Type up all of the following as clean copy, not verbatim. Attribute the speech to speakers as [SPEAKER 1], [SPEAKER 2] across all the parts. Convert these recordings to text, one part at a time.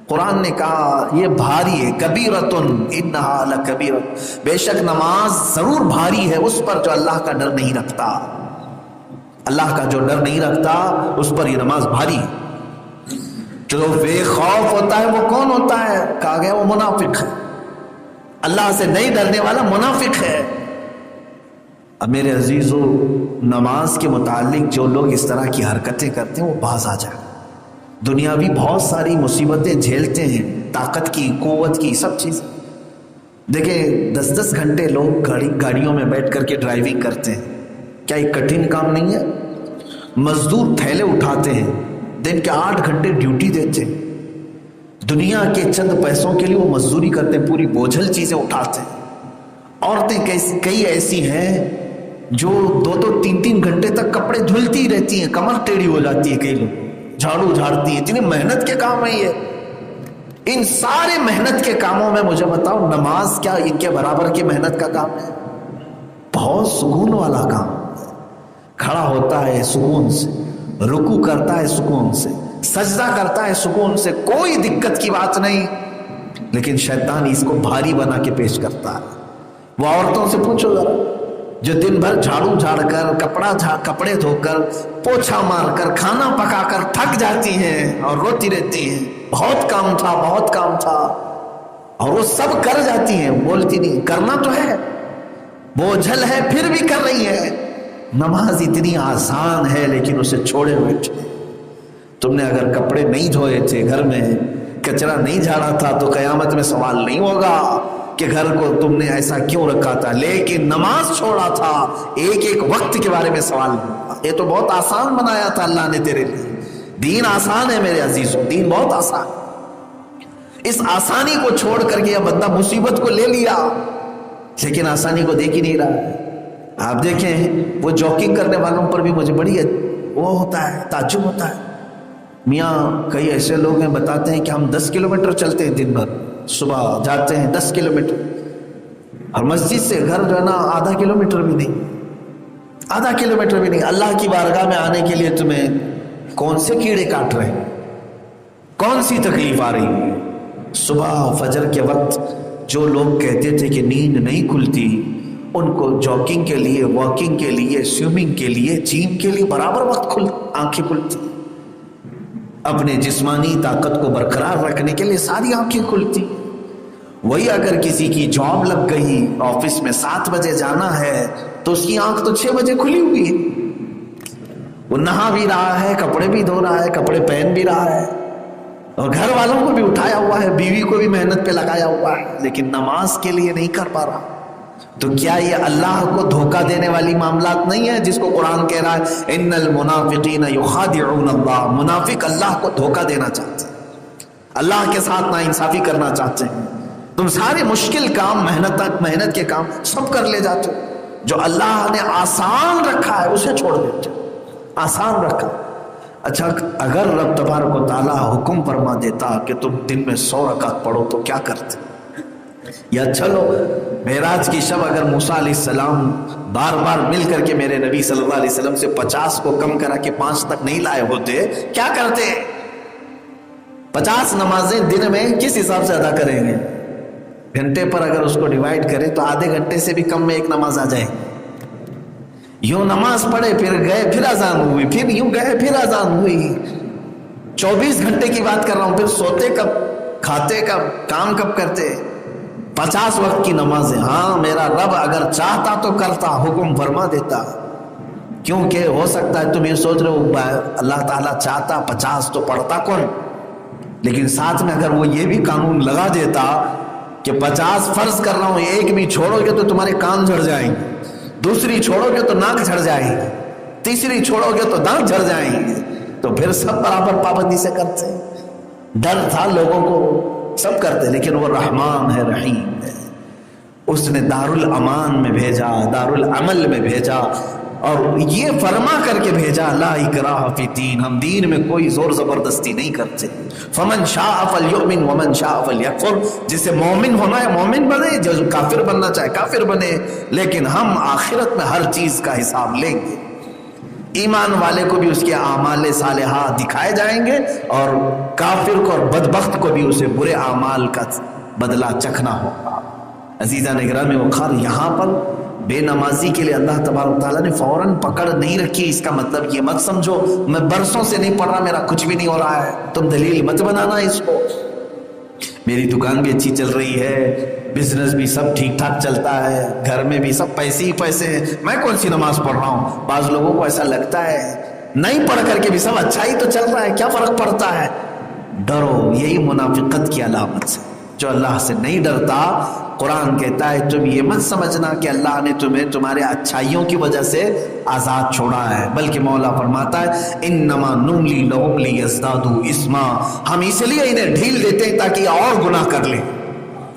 [SPEAKER 1] قرآن نے کہا یہ بھاری ہے، کبیرتن انہا لکبیرۃ، بے شک نماز ضرور بھاری ہے اس پر جو اللہ کا ڈر نہیں رکھتا۔ اللہ کا جو ڈر نہیں رکھتا اس پر یہ نماز بھاری ہے۔ جو بے خوف ہوتا ہے وہ کون ہوتا ہے؟ کہا گیا وہ منافق ہے، اللہ سے نہیں ڈرنے والا منافق ہے۔ اب میرے عزیزو، نماز کے متعلق جو لوگ اس طرح کی حرکتیں کرتے ہیں وہ باز آ جائیں۔ دنیاوی بہت ساری مصیبتیں جھیلتے ہیں، طاقت کی، قوت کی، سب چیز۔ دیکھیں 10-10 گھنٹے لوگ گاڑیوں میں بیٹھ کر کے ڈرائیونگ کرتے ہیں، کیا یہ کٹھن کام نہیں ہے؟ مزدور تھیلے اٹھاتے ہیں، دن کے 8 گھنٹے ڈیوٹی دیتے ہیں، دنیا کے چند پیسوں کے لیے وہ مزدوری کرتے ہیں، پوری بوجھل چیزیں اٹھاتے ہیں۔ عورتیں کئی ایسی ہیں جو 2-2 3-3 گھنٹے تک کپڑے دھلتی رہتی ہیں، کمر ٹیڑھی ہو جاتی ہے، کئی لوگ جھاڑو جھاڑتی ہیں۔ اتنی محنت کے کام ہے یہ۔ ان سارے محنت کے کاموں میں مجھے بتاؤ نماز کیا ان کے برابر کی محنت کا کام ہے؟ بہت سکون والا کام ہے۔ کھڑا ہوتا ہے سکون سے، رکوع کرتا ہے سکون سے، سجدہ کرتا ہے سکون سے، کوئی دقت کی بات نہیں، لیکن شیطان اس کو بھاری بنا کے پیش کرتا ہے۔ وہ عورتوں سے پوچھو ذرا جو دن بھر جھاڑو جھاڑ کر، کپڑے دھو کر، پوچھا مار کر، کھانا پکا کر تھک جاتی ہیں اور روتی رہتی ہیں بہت کام تھا، بہت کام تھا، اور وہ سب کر جاتی ہیں، بولتی نہیں، کرنا تو ہے، بوجھل ہے پھر بھی کر رہی ہے۔ نماز اتنی آسان ہے لیکن اسے چھوڑے بیٹھے۔ تم نے اگر کپڑے نہیں دھوئے تھے، گھر میں کچرا نہیں جھاڑا تھا، تو قیامت میں سوال نہیں ہوگا کہ گھر کو تم نے ایسا کیوں رکھا تھا، لیکن نماز چھوڑا تھا، ایک ایک وقت کے بارے میں سوال ہوگا۔ یہ تو بہت آسان بنایا تھا اللہ نے تیرے لیے۔ دین آسان ہے میرے عزیزوں، دین بہت آسان۔ اس آسانی کو چھوڑ کر کے یہ بندہ مصیبت کو لے لیا، لیکن آسانی کو دیکھ ہی نہیں رہا ہے۔ آپ دیکھیں وہ جاگنگ کرنے والوں پر بھی مجھے بڑی وہ ہوتا ہے، تعجب ہوتا ہے۔ میاں کئی ایسے لوگ ہیں بتاتے ہیں کہ ہم 10 کلومیٹر چلتے ہیں دن بھر، صبح جاتے ہیں 10 کلومیٹر، اور مسجد سے گھر جو ہے نا آدھا کلومیٹر بھی نہیں، آدھا کلومیٹر بھی نہیں۔ اللہ کی بارگاہ میں آنے کے لیے تمہیں کون سے کیڑے کاٹ رہے ہیں، کون سی تکلیف آ رہی ہے؟ صبح فجر کے وقت جو لوگ کہتے تھے کہ نیند نہیں کھلتی، ان کو جاگنگ کے لیے، واکنگ کے لیے، سوئمنگ کے لیے، جیم کے لیے برابر وقت آنکھیں کھلتی، اپنے جسمانی طاقت کو برقرار رکھنے کے لیے ساری آنکھیں کھلتی۔ وہی اگر کسی کی جاب لگ گئی، آفس میں 7 بجے جانا ہے، تو اس کی آنکھ تو 6 بجے کھلی ہوئی ہے، وہ نہا بھی رہا ہے، کپڑے بھی دھو رہا ہے، کپڑے پہن بھی رہا ہے، اور گھر والوں کو بھی اٹھایا ہوا ہے، بیوی کو بھی محنت پہ لگایا ہوا ہے، لیکن نماز کے لیے نہیں کر پا رہا۔ تو کیا یہ اللہ کو دھوکہ دینے والی معاملات نہیں ہے جس کو قرآن کہہ رہا ہے ان المنافقین یخادعون اللہ؟ منافق اللہ کو دھوکہ دینا چاہتے ہیں، اللہ کے ساتھ ناانصافی کرنا چاہتے ہیں۔ تم سارے مشکل کام، محنت کے کام سب کر لے جاتے ہو، جو اللہ نے آسان رکھا ہے اسے چھوڑ دیتے ہو، آسان رکھا۔ اچھا اگر رب تبارک و تعالیٰ حکم فرما دیتا کہ تم دن میں 100 رکعت پڑھو تو کیا کرتے؟ یا چلو معراج کی شب اگر موسیٰ علیہ السلام بار بار مل کر کے میرے نبی صلی اللہ علیہ وسلم سے 50 کو کم کرا کے 5 تک نہیں لائے ہوتے، کیا کرتے؟ 50 نمازیں دن میں کس حساب سے ادا کریں گے؟ گھنٹے پر اگر اس کو ڈیوائڈ کریں تو آدھے گھنٹے سے بھی کم میں ایک نماز آ جائے۔ یوں نماز پڑھے، پھر گئے، پھر اذان ہوئی، پھر یوں گئے، پھر اذان ہوئی۔ 24 گھنٹے کی بات کر رہا ہوں، پھر سوتے کب، کھاتے کب، کام کب کرتے؟ 50 وقت کی نمازیں۔ ہاں میرا رب اگر چاہتا تو کرتا، حکم فرما دیتا، کیونکہ ہو سکتا ہے تم یہ سوچ رہے ہو اللہ تعالیٰ چاہتا 50 تو پڑھتا کون، لیکن ساتھ میں اگر وہ یہ بھی قانون لگا دیتا کہ 50 فرض کر رہا ہوں، ایک بھی چھوڑو گے تو تمہارے کان جھڑ جائیں گے، دوسری چھوڑو گے تو ناک جھڑ جائے گی، تیسری چھوڑو گے تو دانت جھڑ جائیں گے، تو پھر سب برابر پابندی سے کرتے۔ ڈر تھا لوگوں کو، سب کرتے، لیکن وہ رحمان ہے، رحیم ہے، اس نے دارالامان میں بھیجا، دارالعمل میں بھیجا، اور یہ فرما کر کے بھیجا لا اکراہ فی الدین، ہم دین میں کوئی زور زبردستی نہیں کرتے۔ فمن شاء فلیؤمن ومن شاء فلیکفر، جسے مومن ہونا ہے مومن بنے، جو کافر بننا چاہے کافر بنے، لیکن ہم آخرت میں ہر چیز کا حساب لیں گے۔ ایمان والے کو بھی اس کے اعمال صالحہ دکھائے جائیں گے اور کافر کو اور بدبخت کو بھی اسے برے اعمال کا بدلہ چکھنا ہوگا۔ عزیزان گرامی وقار، یہاں پر بے نمازی کے لیے اللہ تبارک تعالیٰ نے فوراً پکڑ نہیں رکھی۔ اس کا مطلب یہ مت سمجھو میں برسوں سے نہیں پڑھ رہا، میرا کچھ بھی نہیں ہو رہا ہے، تم دلیل مت بنانا اس کو۔ میری دکان بھی اچھی چل رہی ہے، بزنس بھی سب ٹھیک ٹھاک چلتا ہے، گھر میں بھی سب پیسے ہی پیسے ہیں، میں کون سی نماز پڑھ رہا ہوں۔ بعض لوگوں کو ایسا لگتا ہے نہیں پڑھ کر کے بھی سب اچھا ہی تو چل رہا ہے، کیا فرق پڑتا ہے۔ ڈرو، یہی منافقت کی علامت ہے۔ جو اللہ سے نہیں ڈرتا، قرآن کہتا ہے تم یہ مت سمجھنا کہ اللہ نے تمہیں تمہارے اچھائیوں کی وجہ سے آزاد چھوڑا ہے، بلکہ مولا فرماتا ہے انما نملی لہم لیزدادوا اثما، ہم اس لیے انہیں ڈھیل دیتے ہیں تاکہ اور گناہ کر لیں،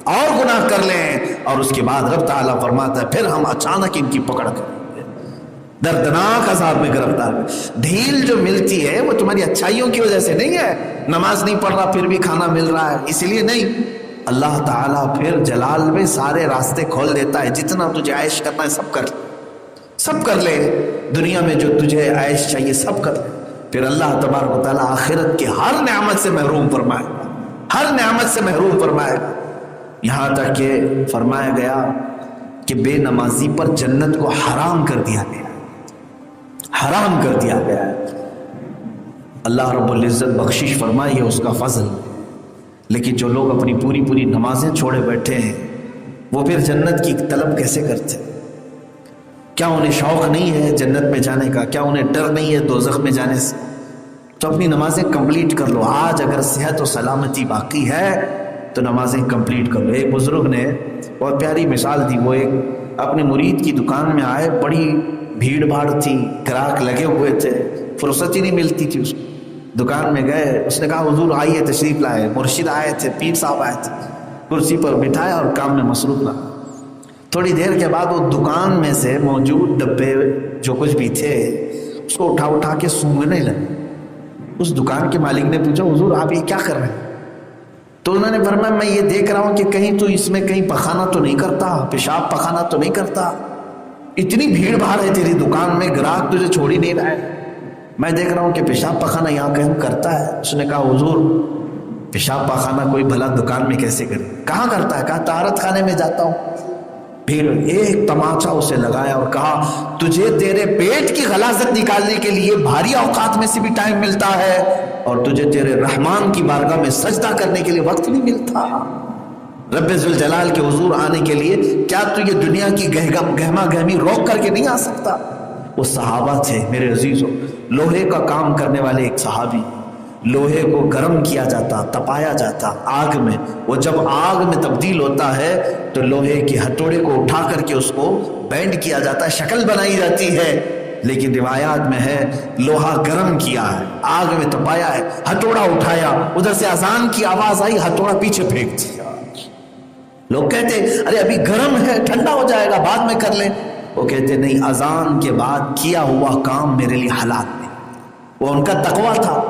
[SPEAKER 1] اور گناہ کر لیں، اور اس کے بعد رب تعالیٰ فرماتا ہے پھر ہم اچانک ان کی پکڑ کریں گے، دردناک عذاب میں گرفتار کریں۔ ڈھیل جو ملتی ہے وہ تمہاری اچھائیوں کی وجہ سے نہیں ہے، نماز نہیں پڑھ رہا پھر بھی کھانا مل رہا ہے اس لیے نہیں، اللہ تعالیٰ پھر جلال میں سارے راستے کھول دیتا ہے، جتنا تجھے عیش کرنا ہے سب کر لے، سب کر لے، دنیا میں جو تجھے عیش چاہیے سب کر لے، پھر اللہ تبارک و تعالیٰ آخرت کے ہر نعمت سے محروم فرمائے گا، ہر نعمت سے محروم فرمائے گا۔ یہاں تک کہ فرمایا گیا کہ بے نمازی پر جنت کو حرام کر دیا گیا، حرام کر دیا گیا ہے۔ اللہ رب العزت بخشش فرمائے، یہ اس کا فضل ہے۔ لیکن جو لوگ اپنی پوری نمازیں چھوڑے بیٹھے ہیں وہ پھر جنت کی طلب کیسے کرتے؟ کیا انہیں شوق نہیں ہے جنت میں جانے کا؟ کیا انہیں ڈر نہیں ہے دوزخ میں جانے سے؟ تو اپنی نمازیں کمپلیٹ کر لو۔ آج اگر صحت و سلامتی باقی ہے تو نمازیں کمپلیٹ کر لو۔ ایک بزرگ نے بہت پیاری مثال دی، وہ ایک اپنے مرید کی دکان میں آئے، بڑی بھیڑ بھاڑ تھی، گراہک لگے ہوئے تھے، فرصت ہی نہیں ملتی تھی اس کو۔ دکان میں گئے، اس نے کہا حضور آئیے تشریف لائے، مرشد آئے تھے، پیر صاحب آئے تھے، کرسی پر بٹھایا اور کام میں مصروف رہا۔ تھوڑی دیر کے بعد وہ دکان میں سے موجود ڈبے جو کچھ بھی تھے اس کو اٹھا کے سونگھنے لگے۔ اس دکان کے مالک نے پوچھا حضور آپ یہ کیا کر رہے ہیں؟ تو انہوں نے فرمایا میں یہ دیکھ رہا ہوں کہ کہیں تو اس میں کہیں پخانا تو نہیں کرتا، پیشاب پخانا تو نہیں کرتا، اتنی بھیڑ بھاڑ ہے تیری دکان میں، گراہک تجھے چھوڑ ہی نہیں رہا ہے، میں دیکھ رہا ہوں کہ پیشاب پخانا یہاں کہیں کرتا ہے۔ اس نے کہا حضور پیشاب پخانا کوئی بھلا دکان میں کیسے کرے؟ کہاں کرتا ہے؟ کہا طہارت خانے میں جاتا ہوں۔ پھر ایک تماچا اسے لگایا اور کہا تجھے تیرے پیٹ کی غلاظت نکالنے کے لیے بھاری اوقات میں سے بھی ٹائم ملتا ہے اور تجھے تیرے رحمان کی بارگاہ میں سجدہ کرنے کے لیے وقت نہیں ملتا۔ رب ذوالجلال کے حضور آنے کے لیے کیا تو یہ دنیا کی گہما گہمی روک کر کے نہیں آ سکتا؟ وہ صحابہ تھے میرے عزیزوں، لوہے کا کام کرنے والے ایک صحابی، لوہے کو گرم کیا جاتا، تپایا جاتا آگ میں، وہ جب آگ میں تبدیل ہوتا ہے تو لوہے کے ہتھوڑے کو اٹھا کر کے اس کو بینڈ کیا جاتا ہے، شکل بنائی جاتی ہے، لیکن روایات میں ہے لوہا گرم کیا ہے، آگ میں تپایا ہے، ہتھوڑا اٹھایا، ادھر سے اذان کی آواز آئی، ہتھوڑا پیچھے پھینک دیا۔ لوگ کہتے ارے ابھی گرم ہے ٹھنڈا ہو جائے گا بعد میں کر لیں، وہ کہتے نہیں، اذان کے بعد کیا ہوا کام میرے لیے حلال نہیں۔ وہ ان کا تقویٰ تھا،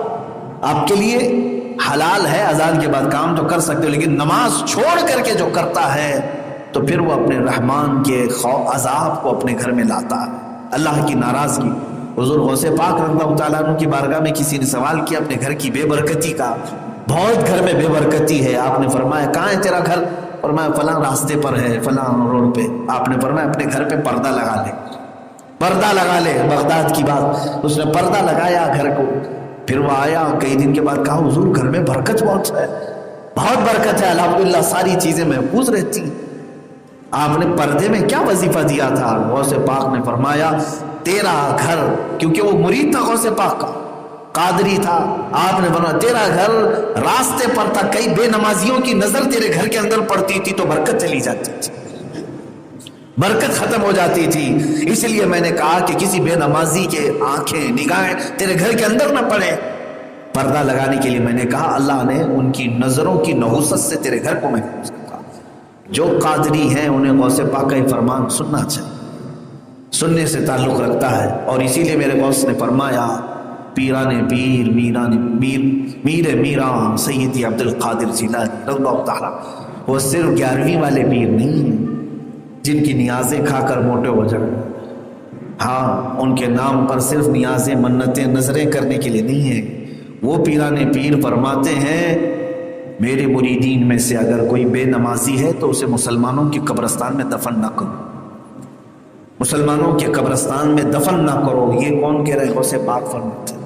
[SPEAKER 1] آپ کے لیے حلال ہے اذان کے بعد کام تو کر سکتے ہو، لیکن نماز چھوڑ کر کے جو کرتا ہے تو پھر وہ اپنے رحمان کے عذاب کو اپنے گھر میں لاتا ہے، اللہ کی ناراضگی۔ حضور غوث پاک رضی اللہ تعالیٰ عنہ کی بارگاہ میں کسی نے سوال کیا اپنے گھر کی بے برکتی کا، بہت گھر میں بے برکتی ہے، آپ نے فرمایا کہاں ہے تیرا گھر؟ فرمایا فلاں راستے پر ہے، فلاں روڈ پہ۔ آپ نے فرمایا اپنے گھر پہ پردہ لگا لے، پردہ لگا لے، بغداد کی بات، اس نے پردہ لگایا گھر کو۔ پھر وہ آیا کئی دن کے بعد، کہا حضور گھر میں برکت بہت ہے، بہت برکت ہے، الحمدللہ ساری چیزیں محفوظ رہتی۔ آپ نے پردے میں کیا وظیفہ دیا تھا؟ غوث پاک نے فرمایا تیرا گھر، کیونکہ وہ مرید تھا غوث پاک کا، قادری تھا، آپ نے فرمایا تیرا گھر راستے پر تھا، کئی بے نمازیوں کی نظر تیرے گھر کے اندر پڑتی تھی تو برکت چلی جاتی تھی، برکت ختم ہو جاتی تھی۔ اس لیے میں نے کہا کہ کسی بے نمازی کے آنکھیں نگاہیں تیرے گھر کے اندر نہ پڑے، پردہ لگانے کے لیے میں نے کہا اللہ نے ان کی نظروں کی نحوست سے تیرے گھر کو محفوظ رکھا۔ جو قادری ہیں انہیں غوث پاک کا فرمان سننا چاہیے، سننے سے تعلق رکھتا ہے، اور اسی لیے میرے غوث نے فرمایا پیران پیر میران میر میران سیدی عبد القادر جیلانی رضی اللہ تعالیٰ، وہ صرف 11ویں والے پیر نہیں ہیں جن کی نیازیں کھا کر موٹے ہو جائیں، ہاں ان کے نام پر صرف نیازیں منتیں نظریں کرنے کے لیے نہیں ہیں. وہ پیران پیر فرماتے ہیں میرے مریدین میں سے اگر کوئی بے نمازی ہے تو اسے مسلمانوں کی قبرستان میں دفن نہ کرو، مسلمانوں کے قبرستان میں دفن نہ کرو. یہ کون کہہ رہے؟ غوث پاک فرماتے ہیں.